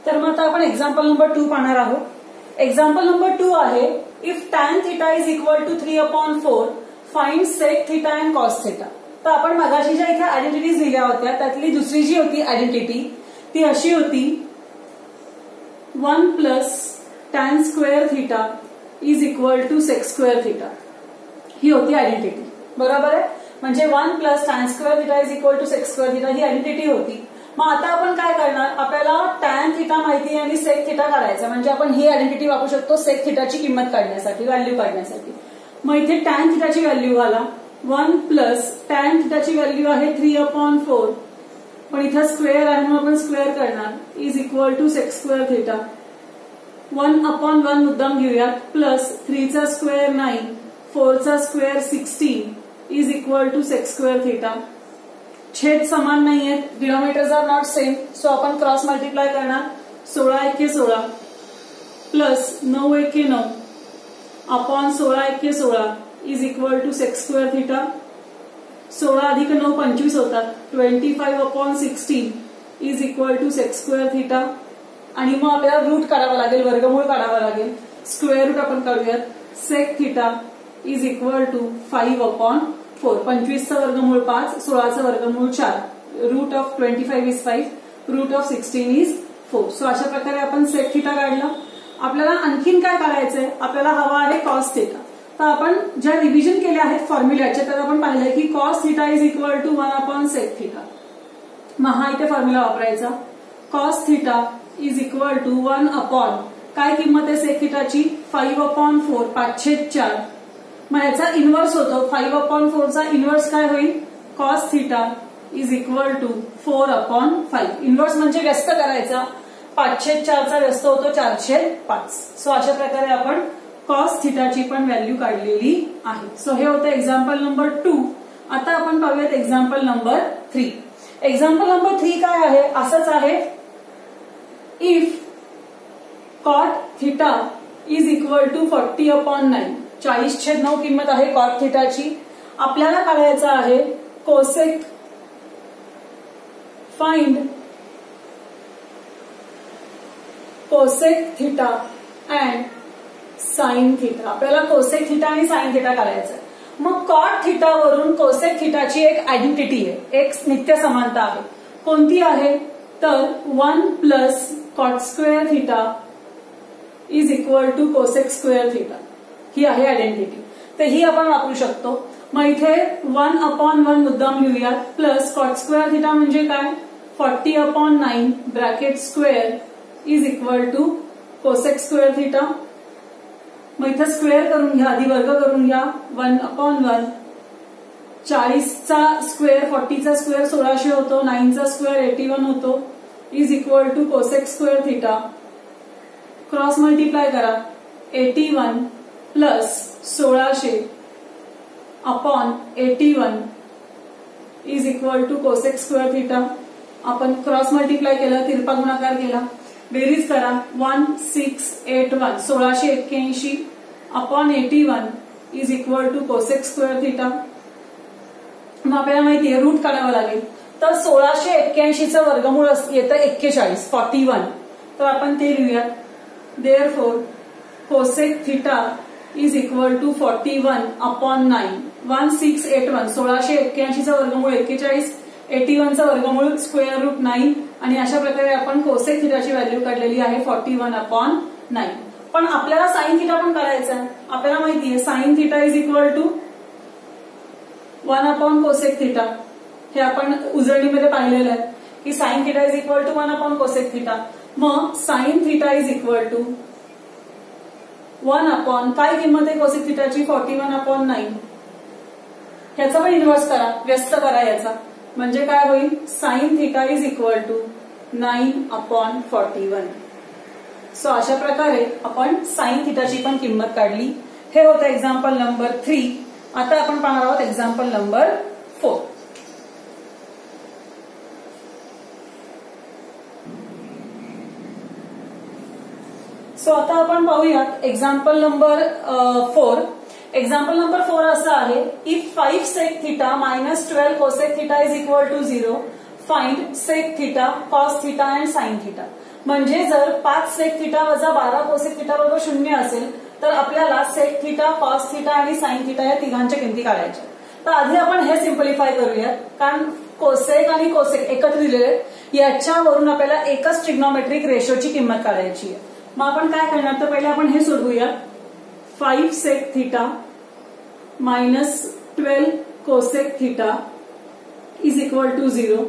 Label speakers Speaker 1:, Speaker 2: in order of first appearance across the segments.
Speaker 1: तर मग आता आपण एक्झाम्पल नंबर 2 पाहणार आहोत. एक्झाम्पल नंबर 2 आहे if tan theta is equal to 3/4 find sec theta and cos theta. तर आपण मगाशी ज्या इथे आयडेंटिटीज लिहिल्या होत्या त्यातली दुसरी जी होती आयडेंटिटी ती अशी होती 1 plus tan square theta is equal to sec square theta. ही होती आयडेंटिटी. बरोबर आहे. म्हणजे 1 plus tan square theta is equal to sec square theta ही आयडेंटिटी होती. मग आता आपण काय करणार, आपल्याला tan थिटा माहिती आहे आणि सेक थिटा काढायचा. म्हणजे आपण ही आयडेंटिटी वापरू शकतो सेक थिटाची किंमत काढण्यासाठी, व्हॅल्यू काढण्यासाठी. मग इथे tan थिटाची व्हॅल्यू घाला. 1 प्लस tan थिटाची व्हॅल्यू आहे 3/4 पण इथं स्क्वेअर आहे म्हणून आपण स्क्वेअर करणार is equal to sec square theta. 1/1 मुद्दाम घेऊयात प्लस 3 चा स्क्वेअर 9 4 चा square 16 is equal to sec square theta. छेद समान नाहीये, denominators are not same, so आपण क्रॉस मल्टिप्लाय करणार. 16 एके 16 प्लस 9 एके 9 अपॉन 16 एके 16 is equal to sec square theta. 16 अधिक 9 25 होतात. 25/16 is equal to sec square theta. आणि मग आपल्याला रूट काढावा लागेल, वर्गमूळ काढावा लागेल. स्क्वेअर रूट आपण काढूयात. Sec theta is equal to 5/4. 25 चा वर्गमूळ 5, 16 चा वर्गमूळ 4. Root of 25 is 5, root of 16 is 4. So अशा प्रकारे आपण सेक थिटा काढला. आपल्याला आणखीन काय करायचंय, आपल्याला हवा आहे कॉस थिटा. तर आपण ज्या रिव्हिजन केल्या आहेत फॉर्म्युल्याच्या त्यात आपण पाहिलंय की cos theta is equal to 1/सेक थिटा. मग हा इथे फॉर्म्युला वापरायचा. Cos theta is equal to 1 काय किंमत आहे सेक थिटाची 5/4 5/4. मग ह्याचा इन्व्हर्स होतो. 5/4 चा इन्व्हर्स काय होईल, cos theta is equal to 4/5. Inverse म्हणजे व्यस्त करायचा. 5/4 चा व्यस्त होतो 4/5. सो अशा प्रकारे आपण कॉस थिटाची पण व्हॅल्यू काढलेली आहे. सो हे होतं एक्झाम्पल नंबर 2. आता आपण पाहूयात एक्झाम्पल नंबर 3. एक्झाम्पल नंबर 3 काय आहे, असंच आहे. If cot theta is equal to 40/9. 40/9 किंमत आहे कॉट थिटाची. आपल्याला काढायचं आहे cosec. Find cosec theta and sine theta. आपल्याला कोसेक थिटा आणि साइन थिटा काढायचं आहे. मग कॉट थिटावरून कोसेक थिटाची एक आयडेंटिटी आहे, एक नित्य समानता आहे. कोणती आहे तर 1 plus cot square theta is equal to cosec square theta. ही आहे आयडेंटिटी. तर ही आपण वापरू शकतो. मग इथे 1/1 मुद्दाम लिहूयात प्लस कॉट स्क्वेअर थिटा म्हणजे काय 40/9 bracket square is equal to cosec square theta. मग इथं स्क्वेअर करून घ्या, आधी वर्ग करून घ्या. 1/1 40 चा स्क्वेअर 40 चा स्क्वेअर 1600 होतो. 9 चा स्क्वेअर 81 होतो is equal to cosec square theta. Cross multiply करा. 81 plus 1600 upon 81 is equal to cosec square theta. आपण क्रॉस मल्टिप्लाय केलं, तिरपा गुणाकार केला, बेरीज करा. 1681 1681 upon 81 is equal to cosec square theta. मग आपल्याला माहितीये रूट काढावं लागेल. तर 1681चं वर्गमूळ येतं 41 41. तर आपण ते लिहूयात. Therefore cosec theta is equal to 41/9. 1681 1681चं वर्गमूळ 41, 81चं वर्गमूळ स्क्वेअर रूट 9 आणि अशा प्रकारे आपण कोसेक थिटाची व्हॅल्यू काढलेली आहे 41/9. पण आपल्याला साइन थिटा पण काढायचा आहे. आपल्याला माहितीये sine theta is equal to 1/कोसेक थिटा. हे आपण उजळणीमध्ये पाहिलेलं आहे की sine theta is equal to 1/कोसेक थिटा. मग sine theta is equal to 1 काय किंमत आहे कोसेक थिटाची 41/9. ह्याचा पण इन्व्हर्स करा, व्यस्त करा याचा. म्हणजे काय होईल sine theta is equal to 9/41. So अशा प्रकारे आपण साइन थिटाची पण किंमत काढली. हे होतं एक्झाम्पल नंबर 3. आता आपण पाहणार आहोत एक्झाम्पल नंबर 4. सो आता आपण पाहूयात एक्झाम्पल नंबर 4. एक्झाम्पल नंबर 4 असं आहे. If 5 sec theta minus 12 cosec theta is equal to 0 find sec theta cos theta and sine theta. म्हणजे जर 5 सेक थिटा वजा 12 कोसेक थिटा बरोबर 0 असेल तर आपल्याला सेक थिटा, कॉस थिटा आणि साइन थिटा या तिघांच्या किमती काढायच्या. तर आधी आपण हे सिम्प्लिफाय करूयात, कारण कोसेक आणि कोसेक एकत्र दिलेले आहेत, याच्यावरून आपल्याला एकच ट्रिग्नोमेट्रिक रेशोची किंमत काढायची आहे. मग आपण काय करणार, तर पहिले आपण हे सोडवूया. 5 sec theta minus 12 cosec theta is equal to 0.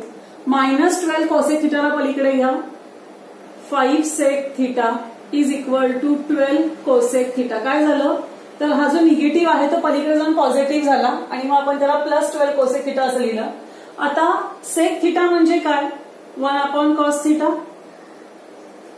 Speaker 1: Minus 12 cosec थिटाला पलीकडे घ्या. 5 sec theta is equal to 12 cosec theta. काय झालं, तर हा जो निगेटिव्ह आहे तो पलीकडे जाऊन पॉझिटिव्ह झाला आणि मग आपण त्याला प्लस 12 कोसेक थिटा असं लिहिलं. आता सेक थिटा म्हणजे काय, 1 cos theta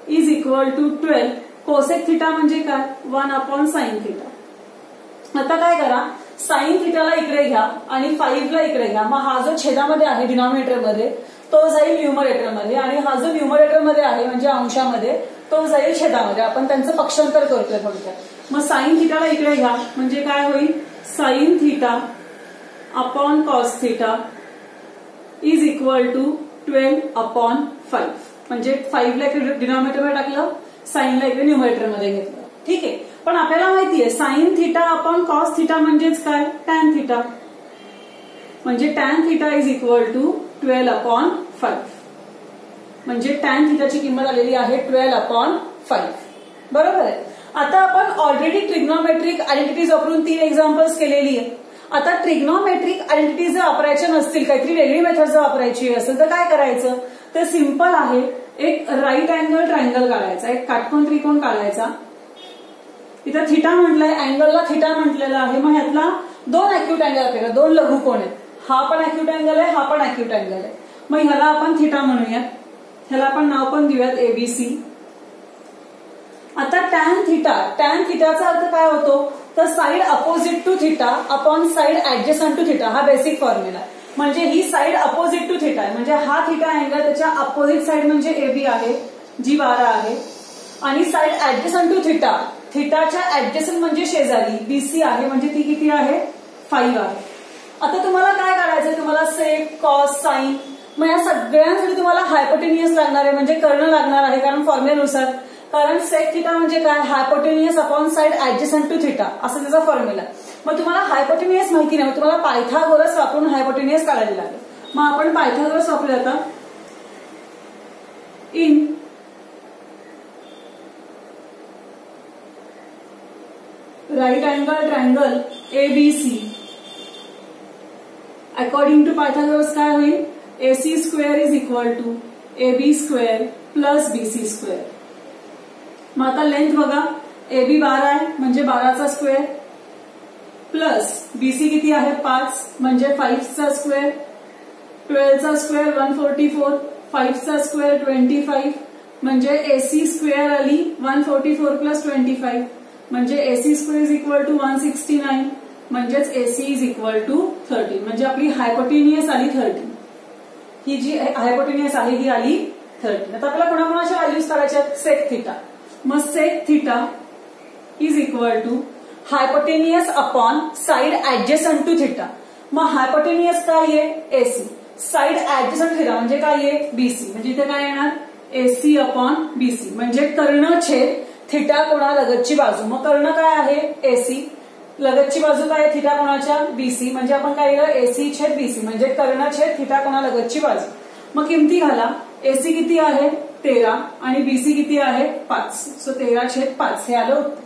Speaker 1: is equal to 12 cosec theta म्हणजे काय, 1 साइन थिटा. आता काय करा, साइन थिटाला इकडे घ्या आणि 5 ला इकडे घ्या. मग हा जो छेदामध्ये आहे डिनॉमिनेटर मध्ये तो जाईल न्यूमरेटर मध्ये आणि हा जो न्यूमरेटर मध्ये आहे म्हणजे अंशामध्ये तो जाईल छेदामध्ये. आपण त्यांचं पक्षांतर करतोय थोडक्यात. मग साइन थिटाला इकडे घ्या म्हणजे काय होईल, sine theta upon cos theta is equal to 12/5. म्हणजे 5 ला इकडे डिनॉमिनेटर मध्ये टाकलं, साइनला इकडे न्यूमरेटर मध्ये घेतलं. ठीक आहे, पण आपल्याला माहितीये sine theta upon cos theta म्हणजेच काय, टॅन थिटा. म्हणजे tan theta is equal to 12/5. म्हणजे टॅन थिटाची किंमत आलेली आहे 12/5. बरोबर आहे. आता आपण ऑलरेडी ट्रिग्नोमेट्रिक आयडेंटिटीज वापरून 3 एक्झाम्पल्स केलेली आहेत. आता ट्रिग्नोमेट्रिक आयडेंटिटीज जर वापरायच्या नसतील, काहीतरी वेगळी मेथड जर वापरायची असेल तर काय करायचं, तर सिंपल आहे. एक राईट अँगल ट्रायंगल काढायचा, एक काटकोन त्रिकोण काढायचा. इथं थिटा म्हटलंय, अँगलला थिटा म्हटलेला आहे. मग ह्यातला 2 अॅक्यूट अँगल आपल्याला 2 लघुकोन आहेत. हा पण अॅक्यूट अँगल आहे, हा पण अॅक्यूट अँगल आहे. मग ह्याला आपण थिटा म्हणूयात, ह्याला आपण नाव पण देऊयात ABC. आता टॅन थिटाचा अर्थ काय होतो, तर side opposite to theta upon side adjacent to theta. हा बेसिक फॉर्म्युला आहे. म्हणजे ही साइड अपोजिट टू थिटा आहे, म्हणजे हा थिटा अँगल त्याच्या अपोजिट साइड म्हणजे AB आहे जी 12 आहे, आणि साइड ऍडजस्टंट टू थिटा, थिटाच्या ऍडजस्टंट म्हणजे शेजारी BC आहे, म्हणजे ती किती आहे, 5 आहे. आता तुम्हाला काय काढायचंय, तुम्हाला सेक, कॉस, साइन. मग या सगळ्यांसाठी तुम्हाला हायपोटेनियस लागणार आहे, म्हणजे कर्ण लागणार आहे, कारण फॉर्म्युल्यानुसार. कारण सेक थिटा म्हणजे काय, hypotenuse upon side adjacent to theta असं त्याचा फॉर्म्युला. मग तुम्हाला हायपोटेनियस माहिती नाही, तुम्हाला पायथागोरस वापरून हायपोटेनियस काढायला लागेल. मग आपण पायथागोरस वापरूया आता. In right angle triangle ABC according to Pythagoras काय होईल, AC square is equal to AB square plus BC square. मग आता लेंथ बघा, AB 12 आहे म्हणजे 12चा स्क्वेअर प्लस BC किती आहे 5 म्हणजे 5चा स्क्वेअर, 12चा स्क्वेअर 144, 5चा स्क्वेअर 25 म्हणजे AC स्क्वेअर आली 144 प्लस 25 म्हणजे AC square is equal to 169 म्हणजेच AC इज इक्वल टू 30. म्हणजे आपली हायपोटेनियस आली 30. ही जी हायपोटेनियस आहे ही आली 30. आता आपल्याला कोणाकोणाच्या व्हॅल्यूज काढायच्या, सेक थिटा. मग sec theta is equal to hypotenuse upon side adjacent to theta. मग हायपोटेनियस काय आहे AC, साइड ऍडजस्टंट थिटा म्हणजे काय आहे BC. म्हणजे इथे काय येणार AC अपॉन BC म्हणजे कर्ण छेद थिटा कोणा लगतची बाजू. मग कर्ण काय आहे AC, लगतची बाजू काय आहे थिटा कोणाच्या BC. म्हणजे आपण काय केलं AC छेद BC म्हणजे कर्ण छेद थिटा कोणा लगतची बाजू. मग किमती घाला, AC किती आहे 13 आणि BC किती आहे 5. सो 13/5 हे आलं उत्तर.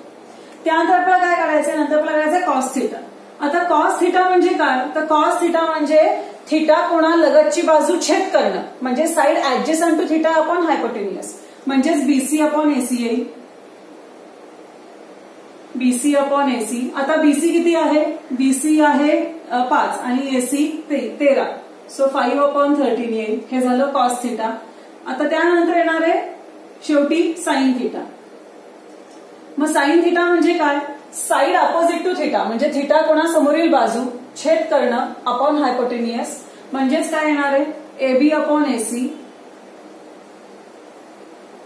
Speaker 1: त्यानंतर आपल्याला काय करायचंय, नंतर आपल्याला करायचंय कॉस थिटा. आता कॉस थिटा म्हणजे काय, तर कॉस थिटा म्हणजे थिटा कोणा लगतची बाजू छेद कर्ण म्हणजे side adjacent to theta upon hypotenuse म्हणजेच BC अपॉन AC येईल. BC upon AC. आता BC किती आहे, BC आहे 5 आणि AC 13 सो 5/13 येईल. हे झालं कॉस थिटा. आता त्यानंतर येणार आहे शेवटी साइन थिटा. मग साइन थिटा म्हणजे काय, साइड अपोजिट टू थिटा म्हणजे थिटा कोणा समोरील बाजू छेद कर्ण अपॉन हायपोटेनियस म्हणजेच काय येणार आहे AB upon AC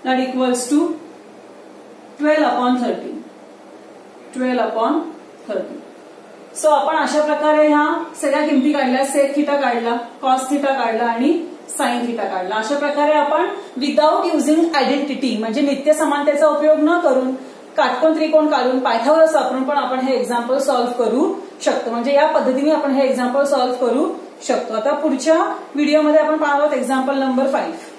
Speaker 1: that equals to 12/13. 12/13. So आपण अशा प्रकारे ह्या सगळ्या किमती काढल्या, सेक थिटा काढला, कॉस थिटा काढला आणि साइन थिटा काढला. अशा प्रकारे आपण विदाउट युझिंग आयडेंटिटी, म्हणजे नित्य समानतेचा उपयोग न करून काटकोन त्रिकोण काढून पायथागोरस वापरून पण आपण हे एक्झाम्पल सॉल्व्ह करू शकतो. म्हणजे या पद्धतीने आपण हे एक्झाम्पल सॉल्व्ह करू शकतो. आता पुढच्या व्हिडिओमध्ये आपण पाहणार आहोत एक्झाम्पल नंबर 5.